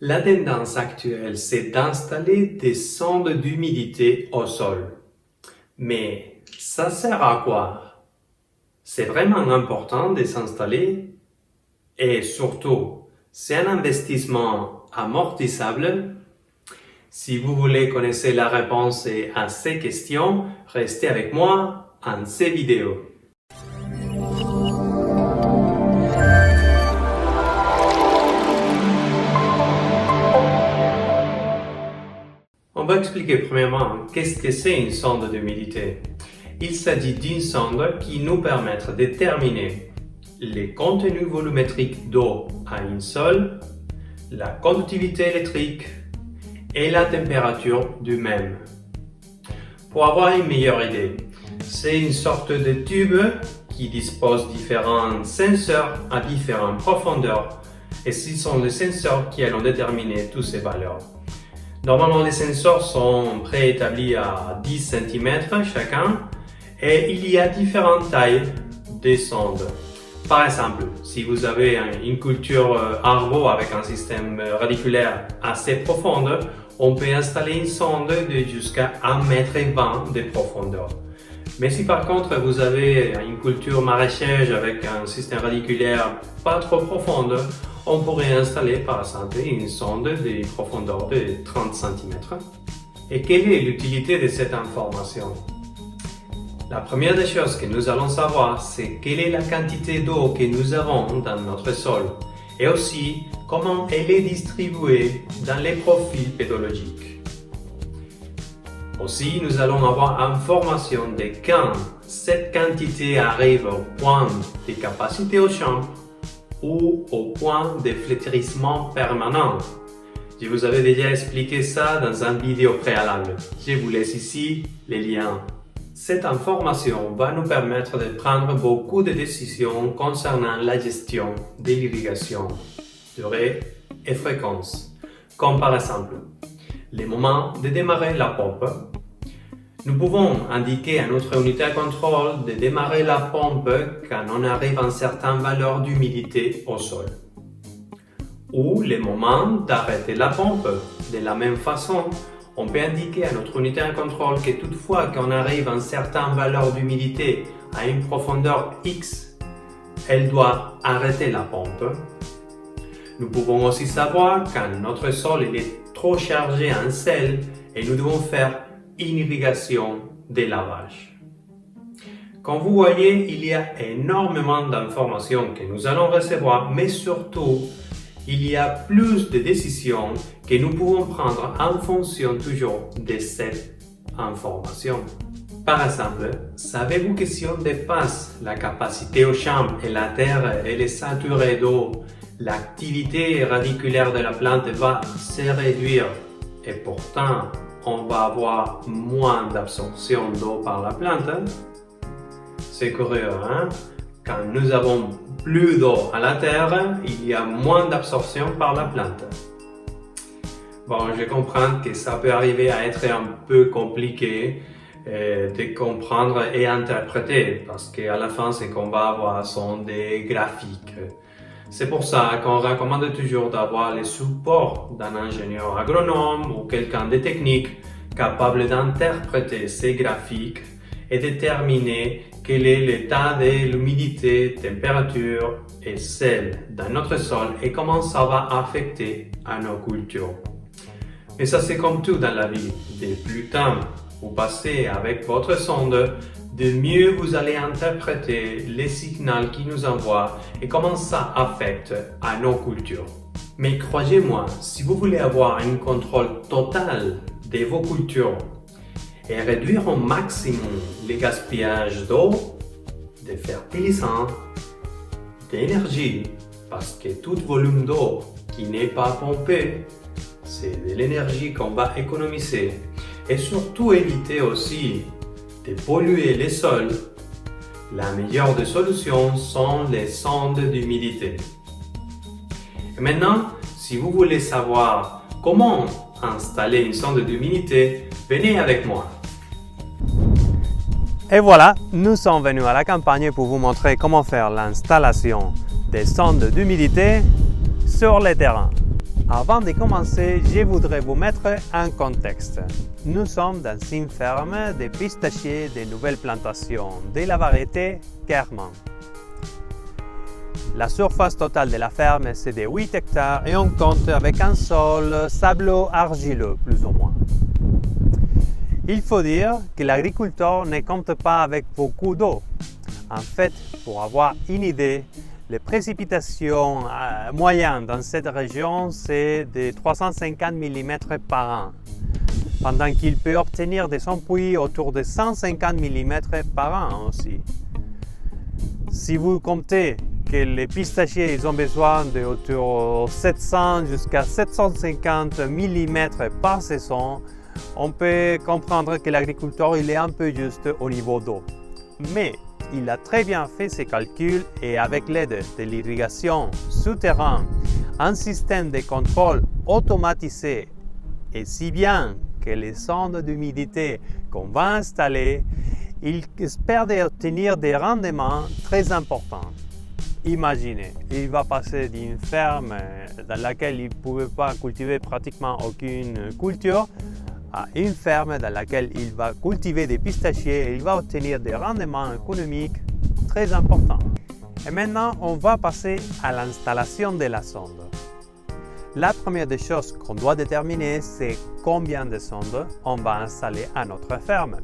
La tendance actuelle, c'est d'installer des sondes d'humidité au sol. Mais ça sert à quoi? C'est vraiment important de s'installer? Et surtout, c'est un investissement amortissable? Si vous voulez connaître la réponse à ces questions, restez avec moi en ces vidéos. On va expliquer premièrement qu'est-ce que c'est une sonde d'humidité. Il s'agit d'une sonde qui nous permet de déterminer les contenus volumétriques d'eau à un sol, la conductivité électrique et la température du même. Pour avoir une meilleure idée, c'est une sorte de tube qui dispose de différents senseurs à différentes profondeurs et ce sont les senseurs qui allons déterminer toutes ces valeurs. Normalement, les sensors sont préétablis à 10 cm chacun et il y a différentes tailles de sondes. Par exemple, si vous avez une culture arbre avec un système radiculaire assez profond, on peut installer une sonde de jusqu'à 1,20 m de profondeur. Mais si par contre vous avez une culture maraîchage avec un système radiculaire pas trop profond, on pourrait installer par exemple une sonde de profondeur de 30 cm. Et quelle est l'utilité de cette information? La première des choses que nous allons savoir, c'est quelle est la quantité d'eau que nous avons dans notre sol et aussi comment elle est distribuée dans les profils pédologiques. Aussi, nous allons avoir information de quand cette quantité arrive au point de capacité au champ ou au point de flétrissement permanent. Je vous avais déjà expliqué ça dans une vidéo préalable. Je vous laisse ici les liens. Cette information va nous permettre de prendre beaucoup de décisions concernant la gestion de l'irrigation, durée et fréquence, comme par exemple le moment de démarrer la pompe. Nous pouvons indiquer à notre unité de contrôle de démarrer la pompe quand on arrive à une certaine valeur d'humidité au sol. Ou le moment d'arrêter la pompe. De la même façon, on peut indiquer à notre unité de contrôle que toutefois qu'on arrive à une certaine valeur d'humidité à une profondeur X, elle doit arrêter la pompe. Nous pouvons aussi savoir quand notre sol est trop chargé en sel et nous devons faire une irrigation de lavage. Comme vous voyez, il y a énormément d'informations que nous allons recevoir, mais surtout, il y a plus de décisions que nous pouvons prendre en fonction toujours de cette information. Par exemple, savez-vous que si on dépasse la capacité au champ et la terre est saturée d'eau, l'activité radiculaire de la plante va se réduire et pourtant on va avoir moins d'absorption d'eau par la plante? C'est curieux, hein? Quand nous avons plus d'eau à la terre, il y a moins d'absorption par la plante. Bon, je comprends que ça peut arriver à être un peu compliqué de comprendre et interpréter parce qu'à la fin, ce qu'on va avoir sont des graphiques. C'est pour ça qu'on recommande toujours d'avoir le support d'un ingénieur agronome ou quelqu'un de technique capable d'interpréter ces graphiques et déterminer quel est l'état de l'humidité, température et sel dans notre sol et comment ça va affecter à nos cultures. Mais ça c'est comme tout dans la vie, de plus temps vous passez avec votre sonde, de mieux vous allez interpréter les signaux qui nous envoient et comment ça affecte à nos cultures. Mais croyez-moi, si vous voulez avoir un contrôle total de vos cultures et réduire au maximum les gaspillages d'eau, de fertilisants, d'énergie, parce que tout volume d'eau qui n'est pas pompé, c'est de l'énergie qu'on va économiser. Et surtout éviter aussi de polluer les sols, la meilleure des solutions sont les sondes d'humidité. Et maintenant, si vous voulez savoir comment installer une sonde d'humidité, venez avec moi. Et voilà, nous sommes venus à la campagne pour vous montrer comment faire l'installation des sondes d'humidité sur les terrains. Avant de commencer, je voudrais vous mettre un contexte. Nous sommes dans une ferme de pistachiers de nouvelles plantations de la variété Kerman. La surface totale de la ferme c'est de 8 hectares et on compte avec un sol sablo-argileux plus ou moins. Il faut dire que l'agriculteur ne compte pas avec beaucoup d'eau. En fait, pour avoir une idée, les précipitations moyennes dans cette région, c'est de 350 mm par an, pendant qu'il peut obtenir des pluies autour de 150 mm par an aussi. Si vous comptez que les pistachiers ils ont besoin de autour de 700 jusqu'à 750 mm par saison, on peut comprendre que l'agriculteur il est un peu juste au niveau d'eau. Mais il a très bien fait ses calculs et avec l'aide de l'irrigation souterraine, un système de contrôle automatisé et si bien que les sondes d'humidité qu'on va installer, il espère d'obtenir des rendements très importants. Imaginez, il va passer d'une ferme dans laquelle il ne pouvait pas cultiver pratiquement aucune culture à une ferme dans laquelle il va cultiver des pistachiers et il va obtenir des rendements économiques très importants. Et maintenant, on va passer à l'installation de la sonde. La première des choses qu'on doit déterminer, c'est combien de sondes on va installer à notre ferme.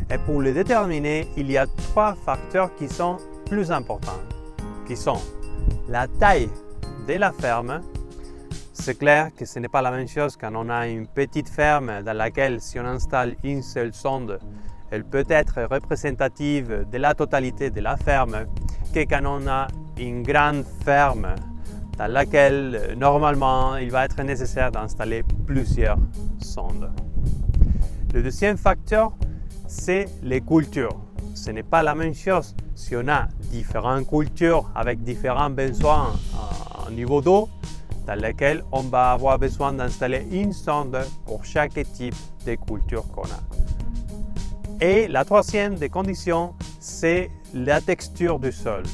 Et pour le déterminer, il y a 3 facteurs qui sont plus importants, qui sont la taille de la ferme. C'est clair que ce n'est pas la même chose quand on a une petite ferme dans laquelle si on installe une seule sonde, elle peut être représentative de la totalité de la ferme que quand on a une grande ferme dans laquelle normalement il va être nécessaire d'installer plusieurs sondes. Le deuxième facteur, c'est les cultures. Ce n'est pas la même chose si on a différentes cultures avec différents besoins au niveau d'eau, dans lesquels on va avoir besoin d'installer une sonde pour chaque type de culture qu'on a. Et la troisième des conditions, c'est la texture du sol.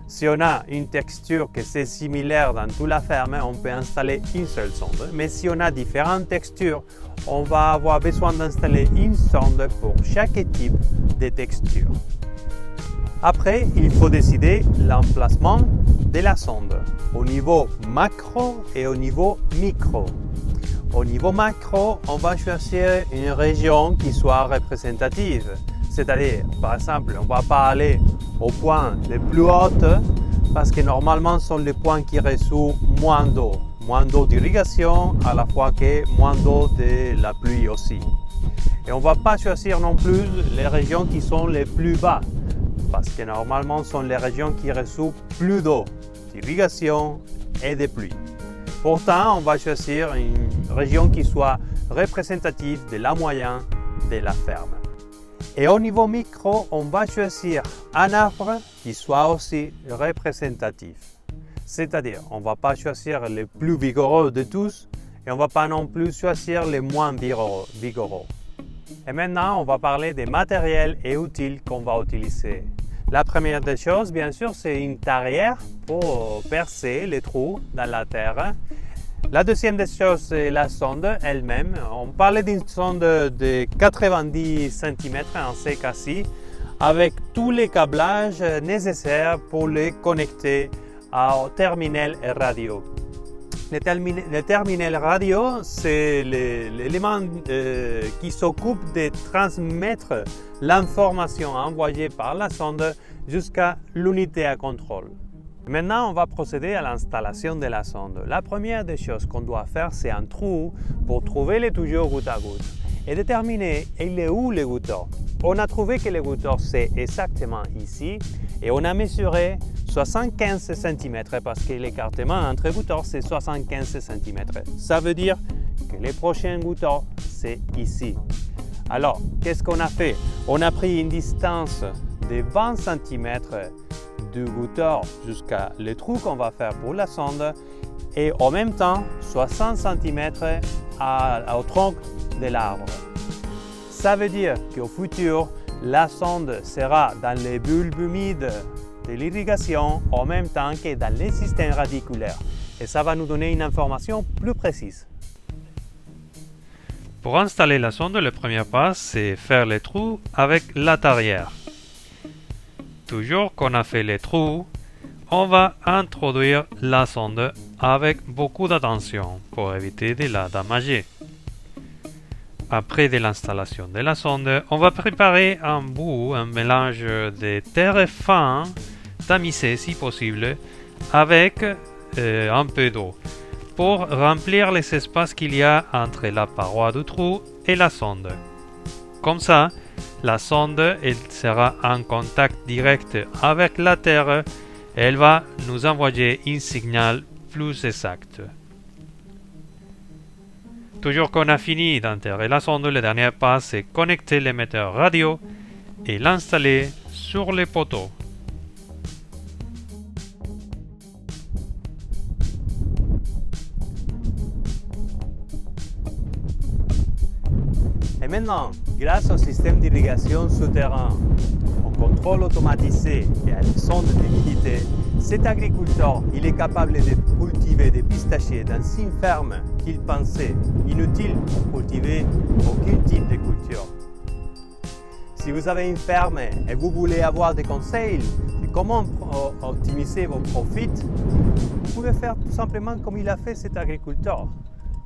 Si on a une texture qui est similaire dans toute la ferme, on peut installer une seule sonde. Mais si on a différentes textures, on va avoir besoin d'installer une sonde pour chaque type de texture. Après, il faut décider l'emplacement de la sonde au niveau macro et au niveau micro. Au niveau macro, on va choisir une région qui soit représentative. C'est-à-dire, par exemple, on ne va pas aller au point les plus hautes parce que normalement ce sont les points qui reçoivent moins d'eau d'irrigation à la fois que moins d'eau de la pluie aussi. Et on ne va pas choisir non plus les régions qui sont les plus bas parce que normalement ce sont les régions qui reçoivent plus d'eau d'irrigation et de pluie. Pourtant, on va choisir une région qui soit représentative de la moyenne de la ferme. Et au niveau micro, on va choisir un arbre qui soit aussi représentatif. C'est-à-dire, on ne va pas choisir les plus vigoureux de tous et on ne va pas non plus choisir les moins vigoureux. Et maintenant, on va parler des matériels et outils qu'on va utiliser. La première des choses, bien sûr, c'est une tarière pour percer les trous dans la terre. La deuxième des choses, c'est la sonde elle-même. On parlait d'une sonde de 90 cm en ce cas-ci, avec tous les câblages nécessaires pour les connecter au terminal radio. Le terminal radio, c'est l'élément qui s'occupe de transmettre l'information envoyée par la sonde jusqu'à l'unité à contrôle. Maintenant, on va procéder à l'installation de la sonde. La première des choses qu'on doit faire, c'est un trou pour trouver les tuyaux goutte à goutte et déterminer il est où l'égoutteur. On a trouvé que l'égoutteur c'est exactement ici et on a mesuré 75 cm parce que l'écartement entre égouteurs c'est 75 cm. Ça veut dire que les prochains égoutteur c'est ici. Alors, qu'est-ce qu'on a fait? On a pris une distance de 20 cm du goutteur jusqu'à le trou qu'on va faire pour la sonde et en même temps 60 cm au tronc de l'arbre. Ça veut dire qu'au futur, la sonde sera dans les bulbes humides de l'irrigation en même temps que dans les systèmes radiculaires. et ça va nous donner une information plus précise. Pour installer la sonde, le premier pas, c'est faire les trous avec la tarière. Toujours qu'on a fait les trous, on va introduire la sonde avec beaucoup d'attention pour éviter de la damager. Après de l'installation de la sonde, on va préparer un mélange de terre fin, tamisé si possible, avec un peu d'eau, pour remplir les espaces qu'il y a entre la paroi du trou et la sonde. Comme ça, la sonde elle sera en contact direct avec la terre et elle va nous envoyer un signal plus exact. Toujours qu'on a fini d'enterrer la sonde, le dernier pas c'est connecter l'émetteur radio et l'installer sur les poteaux. Et maintenant, grâce au système d'irrigation souterrain, au contrôle automatisé et à la sonde d'humidité, cet agriculteur il est capable de cultiver des pistachiers dans une ferme qu'il pensait inutile pour cultiver aucun type de culture. Si vous avez une ferme et vous voulez avoir des conseils de comment optimiser vos profits, vous pouvez faire tout simplement comme il a fait cet agriculteur,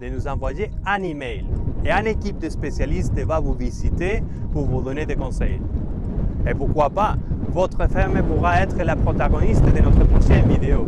de nous envoyer un email et une équipe de spécialistes va vous visiter pour vous donner des conseils. Et pourquoi pas, votre ferme pourra être la protagoniste de notre prochaine vidéo.